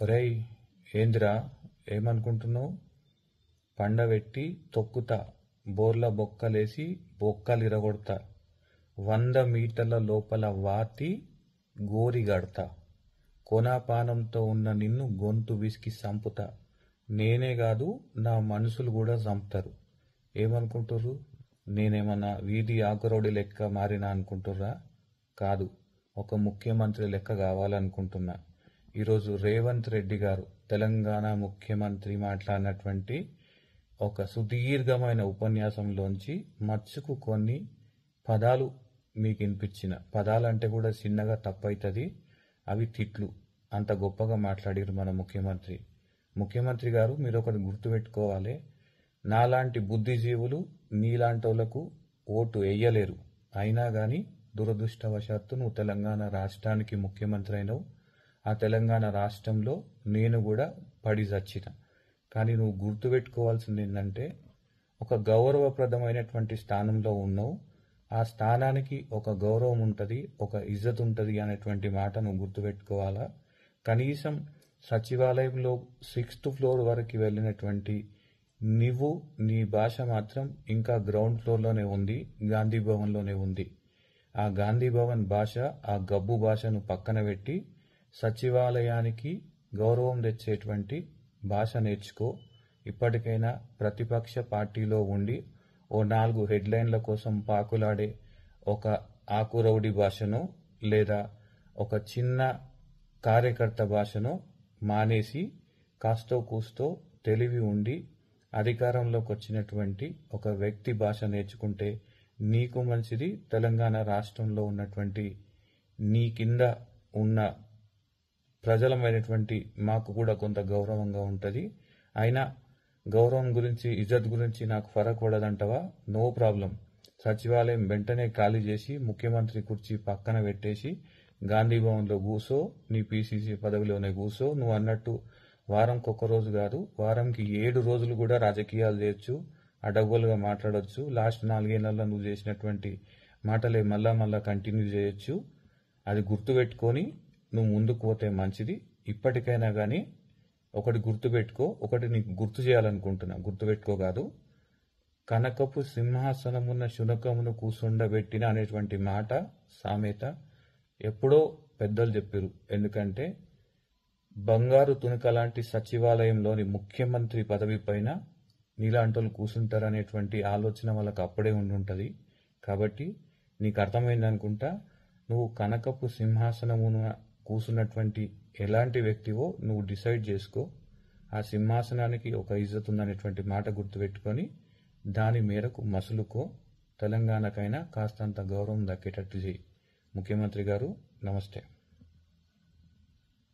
ఒరేయ్ ఏందిరా ఏమనుకుంటున్నావు? పండబెట్టి తొక్కుతా, బోర్ల బొక్కలేసి బొక్కలిరగొడతా, 100 మీటర్ల లోపల వాతి గోరిగడతా, కోనాపానంతో ఉన్న నిన్ను గొంతు విసికి సంపుతా. నేనే కాదు నా మనుషులు కూడా చంపుతారు. ఏమనుకుంటుర్రు? నేనేమన్నా వీధి ఆకురౌడి లెక్క మారినా అనుకుంటుర్రా? కాదు, ఒక ముఖ్యమంత్రి లెక్క కావాలనుకుంటున్నా. ఈరోజు రేవంత్ రెడ్డి గారు తెలంగాణ ముఖ్యమంత్రి మాట్లాడినటువంటి ఒక సుదీర్ఘమైన ఉపన్యాసంలోంచి మచ్చుకు కొన్ని పదాలు మీకు వినిపించిన. పదాలంటే కూడా చిన్నగా తప్పవుతుంది, అవి తిట్లు. అంత గొప్పగా మాట్లాడారు మన ముఖ్యమంత్రి. ముఖ్యమంత్రి గారు, మీరు ఒకటి గుర్తుపెట్టుకోవాలి, నాలాంటి బుద్ధిజీవులు నీలాంటి వాళ్ళకు ఓటు వేయలేరు. అయినా కానీ దురదృష్టవశాత్తు నువ్వు తెలంగాణ రాష్ట్రానికి ముఖ్యమంత్రి అయినవు. ఆ తెలంగాణ రాష్ట్రంలో నేను కూడా పడి చచ్చిన. కానీ నువ్వు గుర్తుపెట్టుకోవాల్సింది ఏంటంటే, ఒక గౌరవప్రదమైనటువంటి స్థానంలో ఉన్నావు. ఆ స్థానానికి ఒక గౌరవం ఉంటుంది, ఒక ఇజ్జత్ ఉంటుంది అనేటువంటి మాట నువ్వు గుర్తుపెట్టుకోవాలా. కనీసం సచివాలయంలో 6th ఫ్లోర్ వరకు వెళ్ళినటువంటి నువ్వు, నీ భాష మాత్రం ఇంకా గ్రౌండ్ ఫ్లోర్లోనే ఉంది, గాంధీ భవన్లోనే ఉంది. ఆ గాంధీ భవన్ భాష, ఆ గబ్బు భాషను పక్కన పెట్టి సచివాలయానికి గౌరవం తెచ్చేటువంటి భాష నేర్చుకో. ఇప్పటికైనా ప్రతిపక్ష పార్టీలో ఉండి ఓ 4 హెడ్లైన్ల కోసం పాకులాడే ఒక ఆకురౌడి భాషను లేదా ఒక చిన్న కార్యకర్త భాషను మానేసి కాస్తో కూస్తో తెలివి ఉండి అధికారంలోకి వచ్చినటువంటి ఒక వ్యక్తి భాష నేర్చుకుంటే నీకు మంచిది. తెలంగాణ రాష్ట్రంలో ఉన్నటువంటి నీ కింద ఉన్న ప్రజలమైనటువంటి మాకు కూడా కొంత గౌరవంగా ఉంటుంది. అయినా గౌరవం గురించి, ఇజ్జత్ గురించి నాకు ఫరక్ పడదంటవా? No problem. సచివాలయం వెంటనే ఖాళీ చేసి ముఖ్యమంత్రి కుర్చీ పక్కన పెట్టేసి గాంధీ భవన్లో కూసో, నీ పీసీసీ పదవిలోనే కూసో. నువ్వు అన్నట్టు వారంకి 1 రోజు కాదు, వారంకి 7 రోజులు కూడా రాజకీయాలు చేయొచ్చు, అడగోలుగా మాట్లాడొచ్చు. లాస్ట్ 4 ఏళ్లలో నువ్వు చేసినటువంటి మాటలే మళ్ళా కంటిన్యూ చేయొచ్చు. అది గుర్తుపెట్టుకొని నువ్వు ముందుకు పోతే మంచిది. ఇప్పటికైనా కానీ ఒకటి గుర్తుపెట్టుకో, ఒకటి నీకు గుర్తు చేయాలనుకుంటున్నా, గుర్తుపెట్టుకో కాదు. కనకపు సింహాసనమున్న శునకమును కూసుండబెట్టిన అనేటువంటి మాట సామెత ఎప్పుడో పెద్దలు చెప్పారు. ఎందుకంటే బంగారు తునక లాంటి సచివాలయంలోని ముఖ్యమంత్రి పదవి పైన నీలాంటి వాళ్ళు కూర్చుంటారనేటువంటి ఆలోచన వాళ్ళకి అప్పుడే ఉండుంటుంది. కాబట్టి నీకు అర్థమైందనుకుంటా. నువ్వు కనకపు సింహాసనమున కూర్చున్నటువంటి ఎలాంటి వ్యక్తివో నువ్వు డిసైడ్ చేసుకో. ఆ సింహాసనానికి ఒక ఇజ్జత్ ఉందనేటువంటి మాట గుర్తుపెట్టుకొని దాని మేరకు మసులుకో. తెలంగాణకైనా కాస్తంత గౌరవం దక్కేటట్టు చేయి. ముఖ్యమంత్రి గారు, నమస్తే.